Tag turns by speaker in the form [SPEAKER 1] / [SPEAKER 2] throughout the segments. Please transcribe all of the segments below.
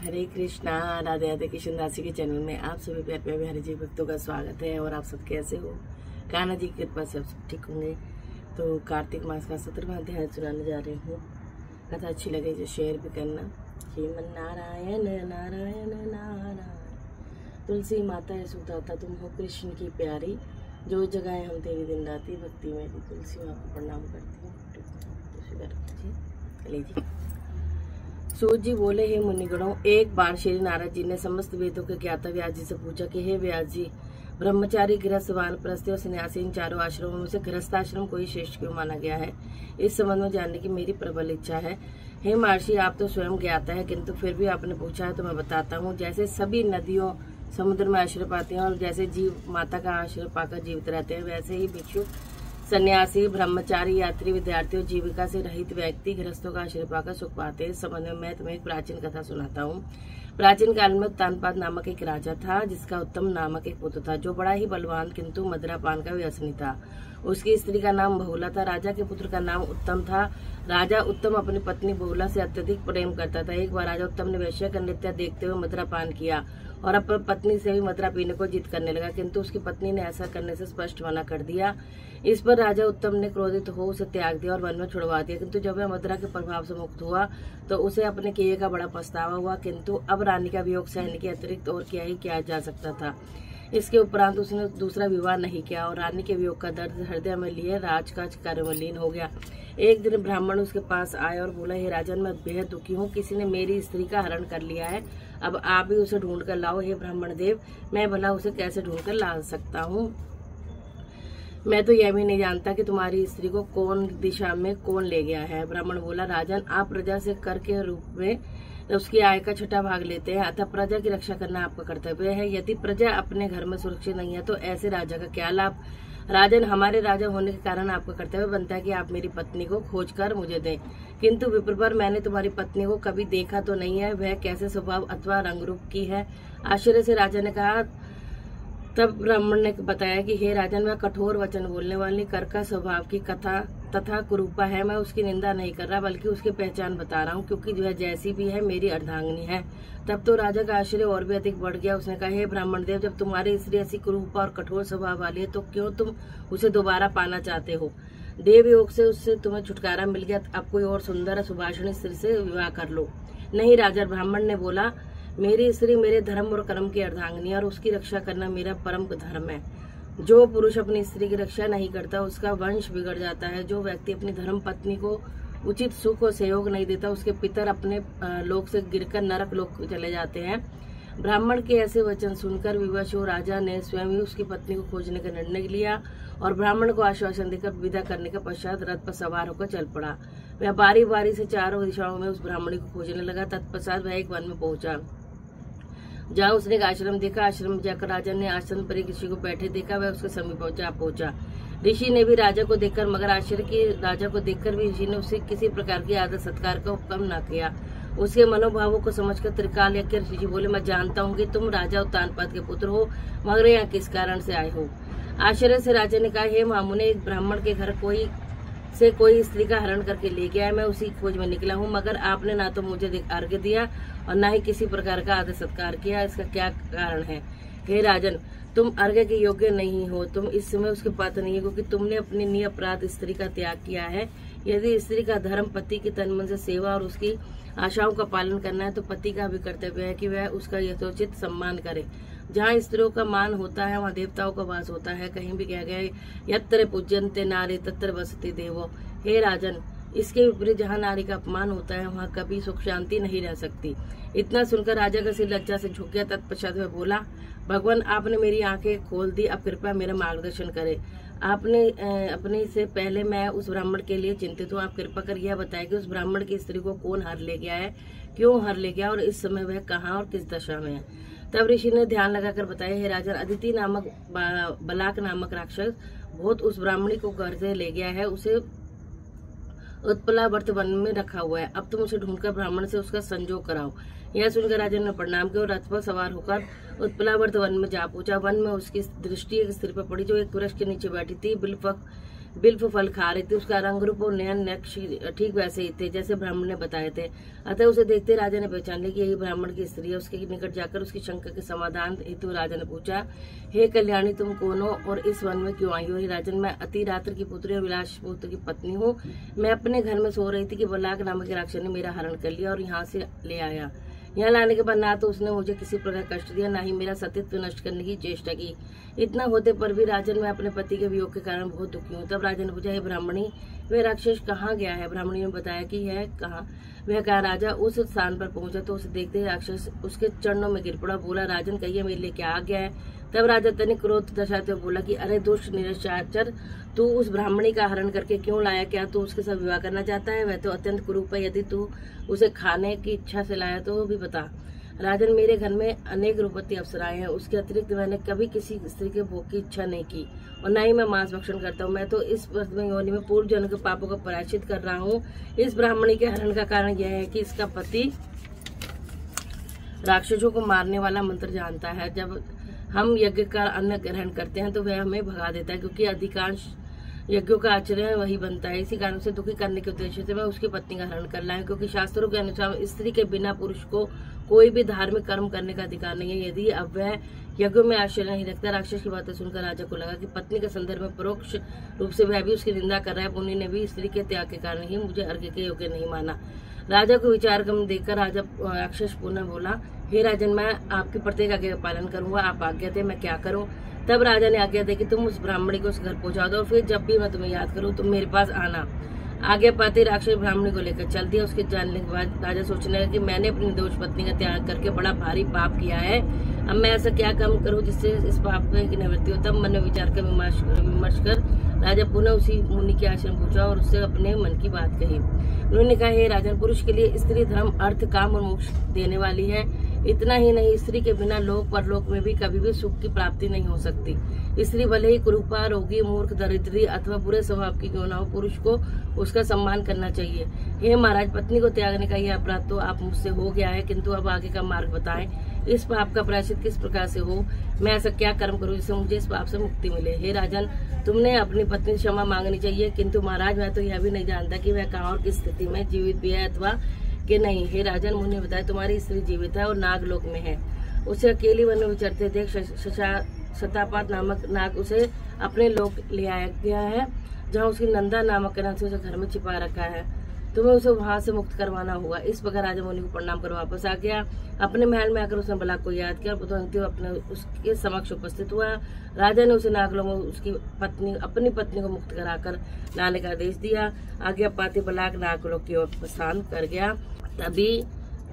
[SPEAKER 1] हरे कृष्णा। राधे राधे। कृष्ण दासी के चैनल में आप सभी प्यार प्यारे हरि जी भक्तों का स्वागत है। और आप सब कैसे हो? कान्हा जी की कृपा से आप सब ठीक होंगे। तो कार्तिक मास का 17वां अध्याय सुनाने जा रही हूँ। कथा अच्छी लगे जो शेयर भी करना। श्रीमन नारायण नारायण नारायण। तुलसी माता यशोदा तुम हो कृष्ण की प्यारी, जो जगह हम तेरी दिन राती भक्ति में दी। तुलसी माँ को प्रणाम करती हूँ। सूत जी बोले, हे मुनिगणों, एक बार श्री नारद जी ने समस्त वेदों के ज्ञाता व्यास जी से पूछा कि हे व्यास जी, ब्रह्मचारी, गृहस्थ, वानप्रस्थ और सन्यासी इन चारों आश्रमों में से गृहस्थाश्रम को ही श्रेष्ठ क्यों माना गया है? इस संबंध में जानने की मेरी प्रबल इच्छा है। हे महर्षि, आप तो स्वयं ज्ञाता है, किंतु फिर भी आपने पूछा है तो मैं बताता हूँ। जैसे सभी नदियों समुद्र में आश्रय पाते हैं और जैसे जीव माता का आश्रय पाकर जीवित रहते हैं, वैसे ही भिक्षु, सन्यासी, ब्रह्मचारी, यात्री, विद्यार्थी और जीविका से रहित व्यक्ति गृहस्थों का आश्रय पाकर सुख पाते हैं। इस संबंध में मैं तुम्हें एक प्राचीन कथा सुनाता हूँ। प्राचीन काल में तानपाद नामक एक राजा था, जिसका उत्तम नामक एक पुत्र था, जो बड़ा ही बलवान किंतु मदिरापान का व्यसनी था। उसकी स्त्री का नाम बहुला था। राजा के पुत्र का नाम उत्तम था। राजा उत्तम अपनी पत्नी बहुला से अत्यधिक प्रेम करता था। एक बार राजा उत्तम ने वैश्य का नृत्य देखते हुए मदिरापान किया और अपनी पत्नी से भी मदिरा पीने को जिद करने लगा, किंतु उसकी पत्नी ने ऐसा करने से स्पष्ट मना कर दिया। इस पर राजा उत्तम ने क्रोधित हो उसे त्याग दिया और वन में छुड़वा दिया। किंतु जब वह मदिरा के प्रभाव से मुक्त हुआ तो उसे अपने किए का बड़ा पछतावा हुआ, किंतु अब रानी का वियोग सहने के अतिरिक्त और क्या ही किया जा सकता था। इसके उपरांत उसने दूसरा विवाह नहीं किया और रानी के वियोग का दर्द हृदय में लिए राजकाज कार्य में लीन हो गया। एक दिन ब्राह्मण उसके पास आए और बोला, हे राजन, मैं बेहद दुखी हूँ। किसी ने मेरी स्त्री का हरण कर लिया है। अब आप ही उसे ढूंढ कर लाओ। हे ब्राह्मण देव, मैं भला उसे कैसे ढूंढ कर ला सकता हूँ? मैं तो यह भी नहीं जानता कि तुम्हारी स्त्री को कौन दिशा में कौन ले गया है। ब्राह्मण बोला, राजन, आप प्रजा से कर के रूप में उसकी आय का छठा भाग लेते हैं, अतः प्रजा की रक्षा करना आपका कर्तव्य है। यदि प्रजा अपने घर में सुरक्षित नहीं है तो ऐसे राजा का क्या लाभ? राजन, हमारे राजा होने के कारण आपका कर्तव्य बनता है कि आप मेरी पत्नी को खोज कर मुझे दें। किंतु विप्रवर, मैंने तुम्हारी पत्नी को कभी देखा तो नहीं है। वह कैसे स्वभाव अथवा रंग रूप की है? आश्चर्य से राजा ने कहा। तब ब्राह्मण ने बताया कि हे राजन, वह कठोर वचन बोलने वाली, कर्कश स्वभाव की कथा तथा कुरूपा है। मैं उसकी निंदा नहीं कर रहा, बल्कि उसकी पहचान बता रहा हूँ, क्योंकि वह जैसी भी है मेरी अर्धांगिनी है। तब तो राजा का आश्चर्य और भी अधिक बढ़ गया। उसने कहा, हे ब्राह्मण देव, जब तुम्हारी स्त्री ऐसी कुरूपा और कठोर स्वभाव वाली है तो क्यों तुम उसे दोबारा पाना चाहते हो? देव योग से उससे तुम्हें छुटकारा मिल गया, अब कोई और सुंदर सुभाषिणी स्त्री से विवाह कर लो। नहीं राजा, ब्राह्मण ने बोला, मेरी स्त्री मेरे धर्म और कर्म की अर्धांगिनी और उसकी रक्षा करना मेरा परम धर्म है। जो पुरुष अपनी स्त्री की रक्षा नहीं करता उसका वंश बिगड़ जाता है। जो व्यक्ति अपनी धर्म पत्नी को उचित सुख और सहयोग नहीं देता उसके पितर अपने लोक से गिरकर नरक लोक चले जाते हैं। ब्राह्मण के ऐसे वचन सुनकर विवश हो राजा ने स्वयं ही उसकी पत्नी को खोजने का निर्णय लिया और ब्राह्मण को आश्वासन देकर विदा करने के पश्चात रथ पर सवार होकर चल पड़ा। वह बारी बारी से चारों दिशाओं में उस ब्राह्मणी को खोजने लगा। तत्पश्चात वह एक वन में पहुंचा, जहाँ उसने एक आश्रम देखा। आश्रम में जाकर राजा ने आश्रम पर एक ऋषि को बैठे देखा। वह उसके समीप पहुंचा। ऋषि ने भी राजा को देखकर, मगर आश्चर्य की राजा को देखकर भी ऋषि ने उसे किसी प्रकार की आदर सत्कार का हुक्म न किया। उसके मनोभावों को समझकर त्रिकाल यज्ञ ऋषि बोले, मैं जानता हूँ कि तुम राजा उत्तानपाद के पुत्र हो, मगर यहाँ किस कारण से आए हो? आश्चर्य से राजा ने कहा, हे मामुने, एक ब्राह्मण के घर कोई स्त्री का हरण करके ले गया है। मैं उसी खोज में निकला हूँ, मगर आपने ना तो मुझे अर्घ्य दिया और न ही किसी प्रकार का आदर सत्कार किया। इसका क्या कारण है? हे राजन, तुम अर्घ्य के योग्य नहीं हो। तुम इस समय उसके पात्र नहीं हो, क्योंकि तुमने अपनी निरपराध स्त्री का त्याग किया है। यदि स्त्री का धर्म पति की तन मन से सेवा और उसकी आशाओं का पालन करना है तो पति का भी कर्तव्य है कि वह उसका यथोचित सम्मान करे। जहाँ स्त्रियों का मान होता है वहाँ देवताओं का वास होता है। कहीं भी कहा गया है, यत्र पूज्यन्ते नारी तत्र वसति देवो। हे राजन, इसके विपरीत जहाँ नारी का अपमान होता है वहाँ कभी सुख शांति नहीं रह सकती। इतना सुनकर राजा का सिर लज्जा से झुक गया। तत्पश्चात वह बोला, भगवान, आपने मेरी आंखें खोल दी, अब कृपया मेरा मार्गदर्शन करें। आपने अपने से पहले मैं उस ब्राह्मण के लिए चिंतित हूँ। आप कृपा कर यह बताएं कि उस ब्राह्मण की स्त्री को कौन हर ले गया है, क्यों हर ले गया और इस समय वह कहाँ और किस दशा में है? तब ऋषि ने ध्यान लगाकर बताया, हे राजन, अदिति नामक बलाक नामक राक्षस बहुत उस ब्राह्मणी को घर से ले गया है। उसे उत्पलावर्त वन में रखा हुआ है। अब तुम उसे ढूंढकर ब्राह्मण से उसका संजोग कराओ। यह सुनकर राजा ने प्रणाम किया और रथ पर सवार होकर उत्पलावर्त वन में जा पहुंचा। वन में उसकी दृष्टि एक स्त्री पर पड़ी जो एक वृक्ष के नीचे बैठी थी। बिल्वक बिल्व फल खा रही थी। उसका रंग रूप और नयन नक्श ठीक वैसे ही थे जैसे ब्राह्मण ने बताए थे। अतः उसे देखते राजा ने पहचान लिया कि यही ब्राह्मण की स्त्री है। उसके निकट जाकर उसकी शंका के समाधान हेतु राजा ने पूछा, हे कल्याणी, तुम कौन हो और इस वन में क्यों आई हो? राजन, मैं अति रात्र की पुत्री और विलास पुत्र की पत्नी हूँ। मैं अपने घर में सो रही थी कि बलाक नामक के राक्षस ने मेरा हरण कर लिया और यहाँ से ले आया। यहाँ लाने के बाद ना तो उसने मुझे किसी प्रकार कष्ट दिया, ना ही मेरा सतीत्व नष्ट करने की चेष्टा की। इतना होते पर भी राजन, मैं अपने पति के वियोग के कारण बहुत दुखी हूँ। तब राजन ने पूछा, हे ब्राह्मणी, वह राक्षस कहाँ गया है? ब्राह्मणी ने बताया कि है कहाँ। वह कहा, राजा उस स्थान पर पहुंचा तो उसे देखते ही राक्षस उसके चरणों में गिर पड़ा। बोला, राजन, कहिए मेरे लिए क्या आ गया है? तब राजा तनिक क्रोध दर्शाते हुए बोला कि अरे दुष्ट निशाचर, तू उस ब्राह्मणी का हरण करके क्यों लाया? क्या तू उसके साथ विवाह करना चाहता है? वह तो अत्यंत कुरूप है। यदि तू उसे खाने की इच्छा से लाया तो भी बता। राजन, मेरे घर में अनेक रूपवती अप्सराएं हैं। उसके अतिरिक्त मैंने कभी किसी स्त्री के भोग की इच्छा नहीं की और न ही मैं मांस भक्षण करता हूँ। मैं तो इस योनि में पूर्व जन्म के पापों का प्रायश्चित कर रहा हूँ। इस ब्राह्मणी के हरण का कारण यह है कि इसका पति राक्षसों को मारने वाला मंत्र जानता है। जब हम यज्ञ का अन्न ग्रहण करते हैं तो वह हमें भगा देता है, क्योंकि अधिकांश यज्ञों का आचरण वही बनता है। इसी कारण से दुखी करने के उद्देश्य से मैं उसकी पत्नी का हरण कर लाया, क्योंकि शास्त्रों के अनुसार स्त्री के बिना पुरुष को कोई भी धार्मिक कर्म करने का अधिकार नहीं है। यदि अब वह यज्ञों में आश्चर्य नहीं रखता। राक्षस की बातें सुनकर राजा को लगा कि पत्नी के संदर्भ में परोक्ष रूप से वह भी उसकी निंदा कर रहा है। मुनि ने भी स्त्री के त्याग के कारण ही मुझे अर्घ्य के योग्य नहीं माना। राजा को विचार कम देखकर राजा राक्षस पुनः बोला, हे राजन, मैं आपकी प्रत्येक आज्ञा का पालन करूंगा। आप आज्ञा दे, मैं क्या करूं? तब राजा ने आज्ञा दी कि तुम उस ब्राह्मणी को उस घर पहुंचा दो और फिर जब भी मैं तुम्हें याद करूं तुम मेरे पास आना। आज्ञा पाते राक्षस ब्राह्मणी को लेकर चल दिया। उसके जानने के बाद राजा सोचने लगा कि मैंने अपनी दोष पत्नी का त्याग करके बड़ा भारी पाप किया है। अब मैं ऐसा क्या काम करूं जिससे इस पाप की निवृत्ति हो? तब मन में विचार कर विमर्श कर राजा पुनः उसी मुनि के आश्रम पहुंचा और उससे अपने मन की बात कही। उन्होंने कहा, हे राजन, पुरुष के लिए स्त्री धर्म, अर्थ, काम और मोक्ष देने वाली है। इतना ही नहीं, स्त्री के बिना लोक परलोक में भी कभी भी सुख की प्राप्ति नहीं हो सकती। स्त्री भले ही कुरूपा, रोगी, मूर्ख, दरिद्री अथवा बुरे स्वभाव की क्यों न हो, पुरुष को उसका सम्मान करना चाहिए। हे महाराज, पत्नी को त्यागने का यह अपराध तो आप मुझसे हो गया है, किंतु अब आगे का मार्ग बताएं। इस पाप का प्रायश्चित किस प्रकार से हो? मैं ऐसा क्या कर्म करूं जिससे मुझे इस पाप से मुक्ति मिले? हे राजन, तुमने अपनी पत्नी से क्षमा मांगनी चाहिए, किंतु महाराज मैं तो यह भी नहीं जानता कि वह कहाँ और किस स्थिति में जीवित भी है अथवा कि नहीं। हे राजन, मुझे बताया तुम्हारी स्त्री जीवित है और नागलोक में है। उसे अकेली वन में विचरते देख शतापात नामक नाग उसे अपने लोक ले आया गया है, जहाँ उसकी नंदा नामक नाम से उसे घर में छिपा रखा है। तुम्हें उसे वहां से मुक्त करवाना होगा। इस प्रकार राजा मुनि को प्रणाम कर वापस आ गया। अपने महल में आकर उसने बलाक को याद किया और तुरंत अपने उसके समक्ष उपस्थित हुआ। राजा ने उसे नागलोक में उसकी अपनी पत्नी को मुक्त कराकर लाने का आदेश दिया। आज्ञा पाते बलाक नागलोक की ओर प्रस्थान कर गया। तभी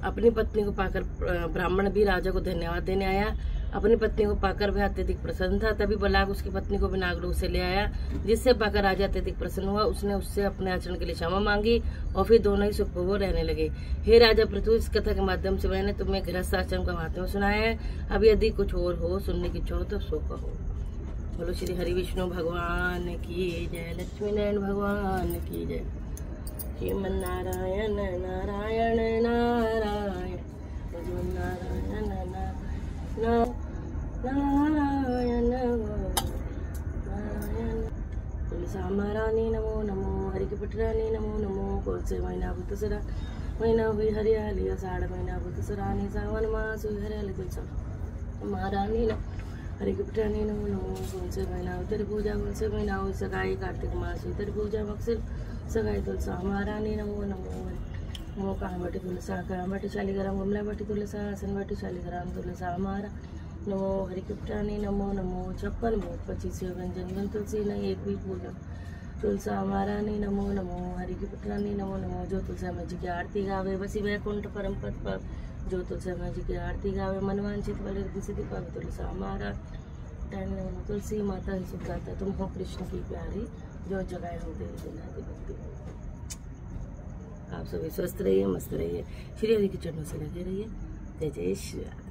[SPEAKER 1] अपनी पत्नी को पाकर ब्राह्मण भी राजा को धन्यवाद देने आया। अपनी पत्नी को पाकर वह अत्यधिक प्रसन्न था। तभी बलाक उसकी पत्नी को भी नागलोक से ले आया, जिससे पाकर राजा अत्यधिक प्रसन्न हुआ। उसने उससे अपने आचरण के लिए क्षमा मांगी और फिर दोनों ही सुखपूर्वक रहने लगे। हे राजा पृथु, इस कथा के माध्यम से मैंने तुम्हें गृहस्थ आश्रम का महत्व सुनाया है। अब यदि कुछ और हो सुनने की इच्छा हो तो सो कहो। बोलो श्री हरि विष्णु भगवान की जय, लक्ष्मी नारायण भगवान की जय। श्रीमन नारायण नारायण नारायण नारायण नारायण नारायण। तुलसा महारानी नमो नमो, हरि की पटरानी नमो नमो। कौन से महीना बुतसरा महीना हुई हरियाली, आषाढ़ महीना बुतसरानी, सावन मास हुई हरियाली। तुलसा महारानी नमो, हरि की पटरानी नमो नमो। कौन से महीना हुई तेरी पूजा, कौन से महीना हुई सगाई, कार्तिक मास हुई तेरी पूजा, मकसद सगाई। तुलसा महारानी नमो नमो। नमो कहाँ बैठी तुलसा, कहाँ बैठी शालिग्राम, गमला बैठी तुलसा, आसन बैठी शालिग्राम। तुलसा हमारा नमो, हरि की पटरानी नमो नमो। 56 भोग 25 व्यंजन, गण तुलसी नहीं एक भी पूजन। तुलसा महारानी नमो नमो, हरि की पटरानी नमो नमो। जो तुलसा में जी की आरती गावे, बसी वैकुंठ परम पद पर। जो तुलसा में जी की आरती गावे, मनवांछित वाले सिद्धि पावे। तुलसा हमारा तुलसी माता ही सुख दाता, तुम हो कृष्ण की प्यारी, जो जगाए हो तेरी दिलाती भक्ति। आप सभी स्वस्थ रहिए, मस्त रहिए, श्री हरि के चरणों से लगे रहिए। जय जय श्री राम।